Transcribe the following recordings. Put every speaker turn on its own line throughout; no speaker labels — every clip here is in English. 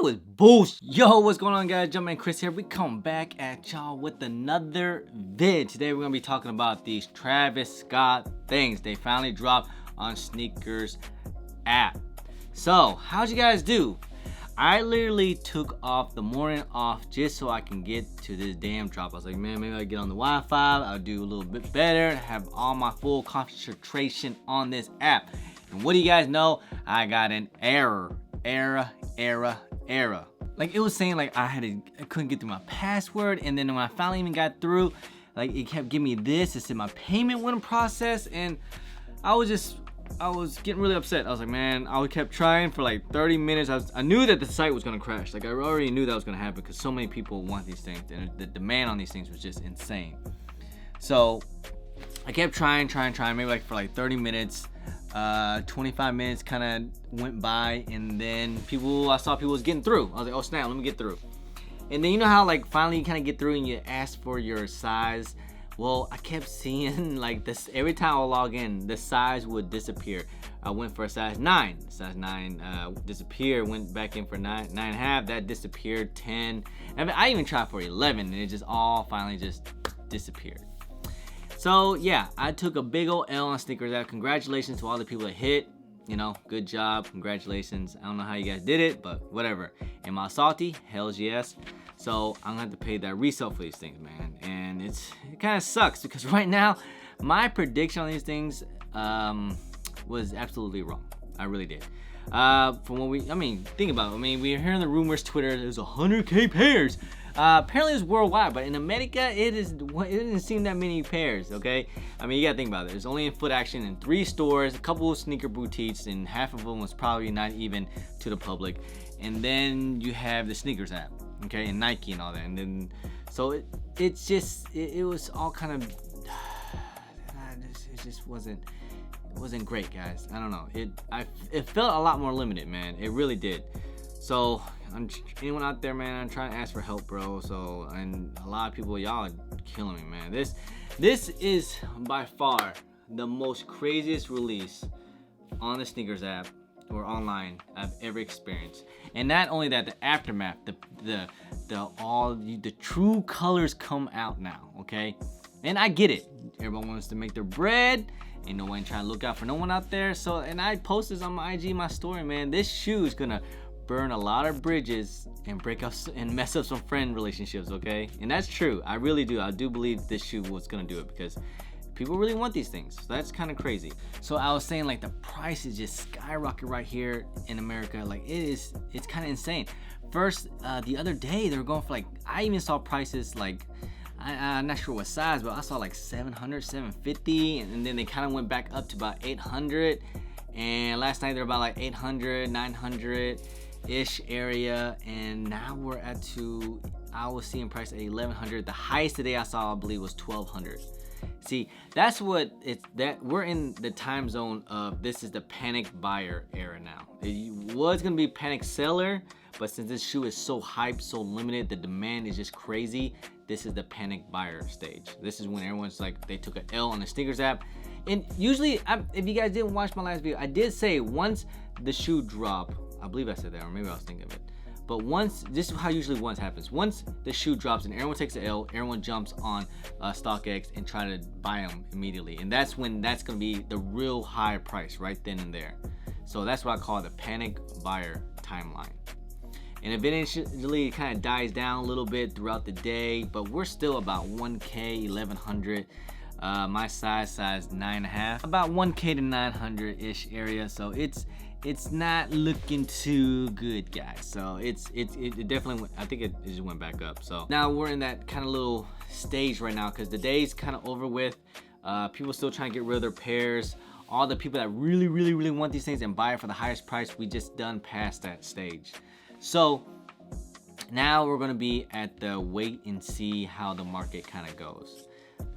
Was boost. Yo, what's going on, guys? Jumpman Chris here. We come back at y'all with another vid. Today we're gonna be talking about these Travis Scott things they finally dropped on Sneakers app. So how'd you guys do? I literally took off the morning off just so I can get to this damn drop. I was like, man, maybe I'll get on the Wi-Fi, I'll do a little bit better, have all my full concentration on this app. And what do you guys know? I got an error. Like, it was saying like I couldn't get through my password, and then when I finally even got through, like, it kept giving me this. It said my payment wouldn't process, and I was getting really upset. I was like, man, I kept trying for like 30 minutes. I knew that the site was gonna crash. Like, I already knew that was gonna happen because so many people want these things, and the demand on these things was just insane. So I kept trying, maybe like for like 30 minutes. 25 minutes kind of went by, and then I saw people was getting through. I was like, oh snap, let me get through. And then you know how like finally you kind of get through and you ask for your size. Well, I kept seeing like this every time I log in, the size would disappear. I went for a size 9. Size 9 disappeared. Went back in for 9.5. That disappeared. 10. I mean, I even tried for 11, and it just all finally just disappeared. So yeah, I took a big old L on Sneakers app. Congratulations to all the people that hit. You know, good job, congratulations. I don't know how you guys did it, but whatever. Am I salty? Hells yes. So I'm gonna have to pay that resale for these things, man. And it kind of sucks because right now, my prediction on these things was absolutely wrong. I really did. From what think about it. I mean, we're hearing the rumors, Twitter, there's 100K pairs. Apparently it's worldwide, but in America it didn't seem that many pairs. Okay, I mean, you gotta think about it. There's only in Foot Action in 3 stores, a couple of sneaker boutiques, and half of them was probably not even to the public. And then you have the Sneakers app, okay, and Nike and all that. And then so it was all kind of it just wasn't great, guys. I don't know. It felt a lot more limited, man. It really did. So anyone out there, man, I'm trying to ask for help, bro. So, and a lot of people, y'all are killing me, man. This is by far the most craziest release on the Sneakers app or online I've ever experienced. And not only that, the aftermath, the true colors come out now, okay? And I get it. Everyone wants to make their bread. Ain't no one trying to look out for no one out there. So, and I posted this on my IG, my story, man. This shoe is gonna burn a lot of bridges and break up and mess up some friend relationships, okay? And that's true. I really do. I do believe this shoe was gonna do it because people really want these things. So that's kind of crazy. So I was saying, like, the price is just skyrocket right here in America. Like, it's kind of insane. First, the other day they were going for, like, I even saw prices like, I'm not sure what size, but I saw like 700, 750, and then they kind of went back up to about 800. And last night they're about like 800, 900-ish area, and now we're I was seeing price at 1100. The highest today I saw, I believe, was 1200. See, that's what we're in the time zone of. This is the panic buyer era now. It was gonna be panic seller, But since this shoe is so hyped, so limited, the demand is just crazy. This is the panic buyer stage. This is when everyone's like, they took an L on the sneakers app. And usually, if you guys didn't watch my last video, I did say once the shoe drop, I believe I said that, or maybe I was thinking of it. But once, this is how usually once happens. Once the shoe drops and everyone takes an L, everyone jumps on StockX and try to buy them immediately. And that's when that's gonna be the real high price right then and there. So that's what I call the panic buyer timeline. And eventually it kind of dies down a little bit throughout the day, but we're still about 1K, 1100. My size 9.5, about 1K to 900-ish area. So it's not looking too good, guys. So it definitely went, I think it just went back up. So now we're in that kind of little stage right now because the day's kind of over with. People still trying to get rid of their pairs. All the people that really want these things and buy it for the highest price, we just done past that stage. So now we're gonna be at the wait and see how the market kind of goes.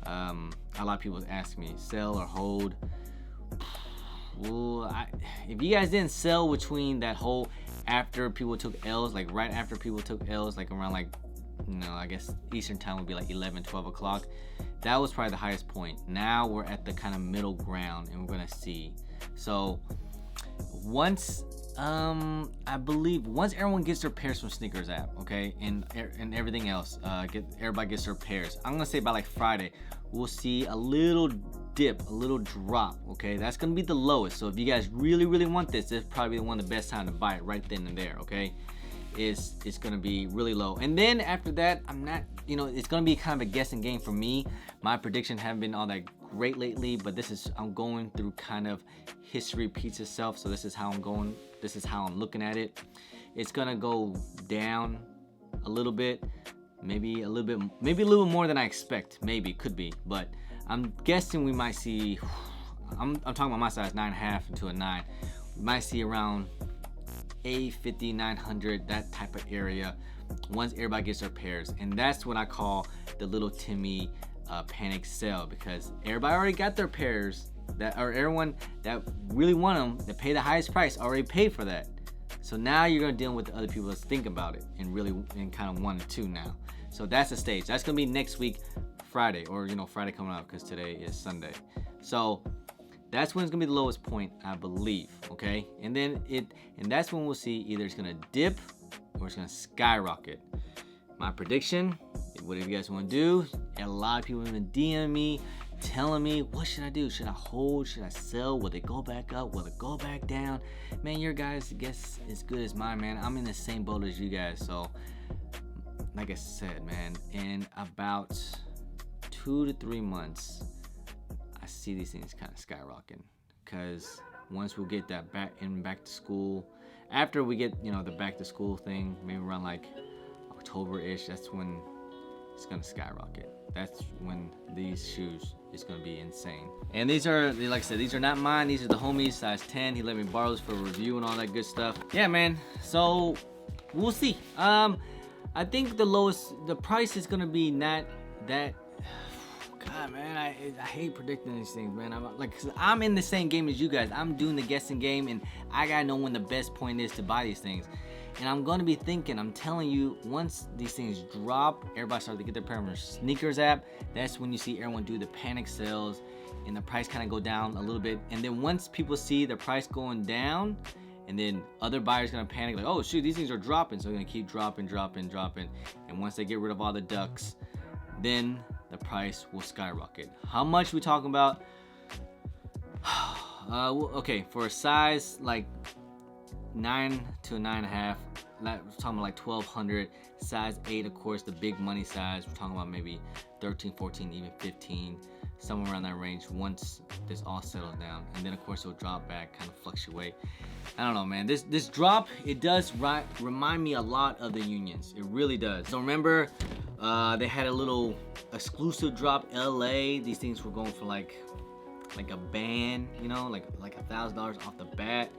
A lot of people ask me, sell or hold. Well, if you guys didn't sell between that whole after people took L's, like right after people took L's, like around like, you know, I guess Eastern time would be like 11, 12 o'clock. That was probably the highest point. Now we're at the kind of middle ground and we're gonna see. So once, I believe once everyone gets their pairs from Sneakers app, okay, and everything else, everybody gets their pairs. I'm gonna say by like Friday, we'll see a little dip, a little drop, okay? That's gonna be the lowest. So if you guys really want this is probably one of the best time to buy it right then and there, okay? It's gonna be really low. And then after that, I'm not, you know, it's gonna be kind of a guessing game for me. My prediction haven't been all that great lately, but I'm going through kind of history repeats itself. So this is how I'm looking at it. It's gonna go down a little bit, maybe a little more than I expect. Maybe, could be, but I'm guessing we might see, I'm talking about my size 9.5 into a 9. We might see around 850, 900, that type of area once everybody gets their pairs. And that's what I call the little Timmy panic sale, because everybody already got their pairs, everyone that really want them, that pay the highest price, already paid for that. So now you're gonna deal with the other people that think about it and kind of want it too now. So that's the stage. That's gonna be next week, Friday, or you know, Friday coming out because today is Sunday. So that's when it's gonna be the lowest point, I believe. Okay, and that's when we'll see either it's gonna dip or it's gonna skyrocket. My prediction, whatever you guys want to do. A lot of people have been DMing me, telling me, what should I do? Should I hold? Should I sell? Will it go back up? Will it go back down? Man, your guys' guess is good as mine, man. I'm in the same boat as you guys. So like I said, man, in about 2 to 3 months, I see these things kind of skyrocketing, because once we get that back to school, after we get, you know, the back to school thing, maybe around like October-ish, that's when it's gonna skyrocket. That's when these shoes is gonna be insane. And these are, like I said, these are not mine. These are the homies, size 10. He let me borrow this for a review and all that good stuff. Yeah, man. So we'll see. I think the price is gonna be not that. God, man, I hate predicting these things, man. I'm in the same game as you guys. I'm doing the guessing game, and I gotta know when the best point is to buy these things. And I'm gonna be thinking, I'm telling you, once these things drop, everybody starts to get their pair on their Sneakers app. That's when you see everyone do the panic sales, and the price kind of go down a little bit. And then once people see the price going down, and then other buyers gonna panic, like, oh shoot, these things are dropping. So they're gonna keep dropping. And once they get rid of all the ducks, then the price will skyrocket. How much we talking about? Okay, for a size like 9 to 9.5, we're talking about like 1,200. Size 8, of course, the big money size, we're talking about maybe 13, 14, even 15, somewhere around that range once this all settles down. And then of course it'll drop back, kind of fluctuate. I don't know, man. This drop, it does remind me a lot of the Unions. It really does. So remember, they had a little exclusive drop, LA. These things were going for like a band, you know, like $1,000 off the bat.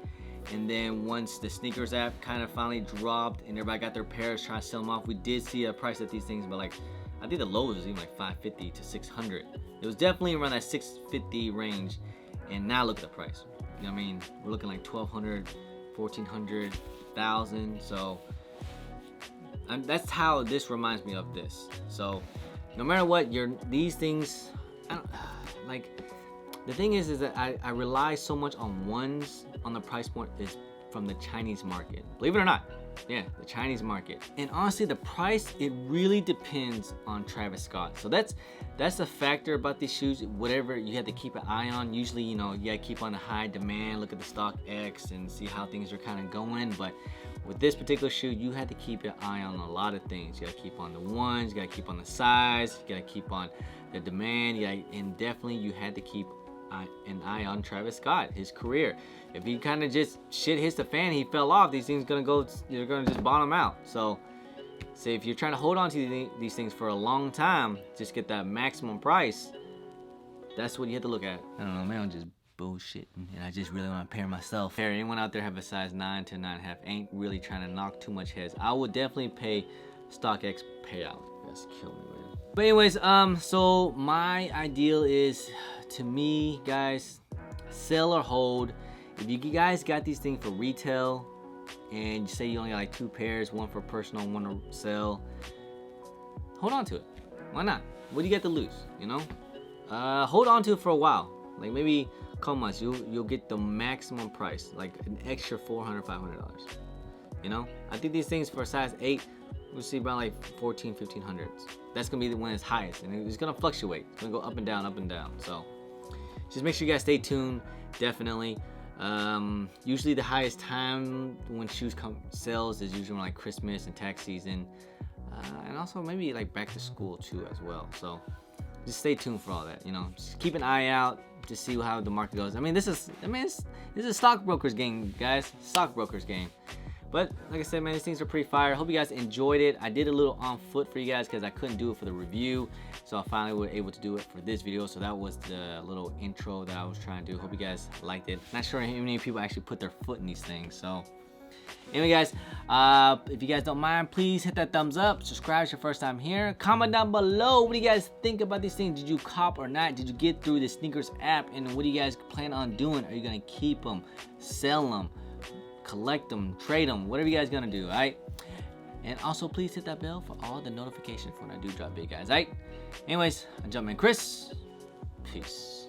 And then once the Sneakers app kind of finally dropped and everybody got their pairs trying to sell them off, we did see a price at these things, but like, I think the lowest was even like 550 to 600. It was definitely around that 650 range. And now look at the price. You know what I mean? We're looking like 1,200, 1,400, 1,000. So That's how this reminds me of this. So no matter what, these things, like the thing is that I rely so much on the price point is from the Chinese market. Believe it or not. Yeah, the Chinese market. And honestly, the price, it really depends on Travis Scott. So that's the factor about these shoes. Whatever you have to keep an eye on. Usually, you gotta keep on the high demand, look at the stock X and see how things are kind of going. But with this particular shoe, you have to keep an eye on a lot of things. You gotta keep on the ones, you gotta keep on the size, you gotta keep on the demand, and definitely you had to keep an eye on Travis Scott, his career. If he kind of just shit hits the fan, he fell off, these things you're gonna just bottom out. So if you're trying to hold on to these things for a long time, just get that maximum price, that's what you have to look at. I don't know, man, I'm just bullshitting, and I just really want to pair myself. Hey, anyone out there have a size 9 to 9.5, ain't really trying to knock too much heads, I would definitely pay StockX payout. That's killing me, man. But anyways, so my ideal is, to me, guys, sell or hold. If you guys got these things for retail and you say you only got like 2 pairs, one for personal, one to sell, hold on to it. Why not? What do you got to lose, hold on to it for a while, like maybe a couple months. You'll get the maximum price, like an extra $400, $500. I think these things for a size 8, we'll see about like 1,400, 1,500. That's gonna be the one that's highest, and it's gonna fluctuate. It's gonna go up and down, up and down. So just make sure you guys stay tuned. Definitely. Usually the highest time when shoes sales is usually like Christmas and tax season, and also maybe like back to school too as well. So just stay tuned for all that. Just keep an eye out to see how the market goes. This is a stockbroker's game, guys. Stockbroker's game. But like I said, man, these things are pretty fire. Hope you guys enjoyed it. I did a little on foot for you guys because I couldn't do it for the review. So I finally was able to do it for this video. So that was the little intro that I was trying to do. Hope you guys liked it. Not sure how many people actually put their foot in these things. So anyway, guys, if you guys don't mind, please hit that thumbs up. Subscribe if it's your first time here. Comment down below. What do you guys think about these things? Did you cop or not? Did you get through the sneakers app? And what do you guys plan on doing? Are you going to keep them, sell them, collect them, trade them, whatever you guys gonna do, alright? And also please hit that bell for all the notifications when I do drop big, guys, alright? Anyways, I'm Jumpman Chris. Peace.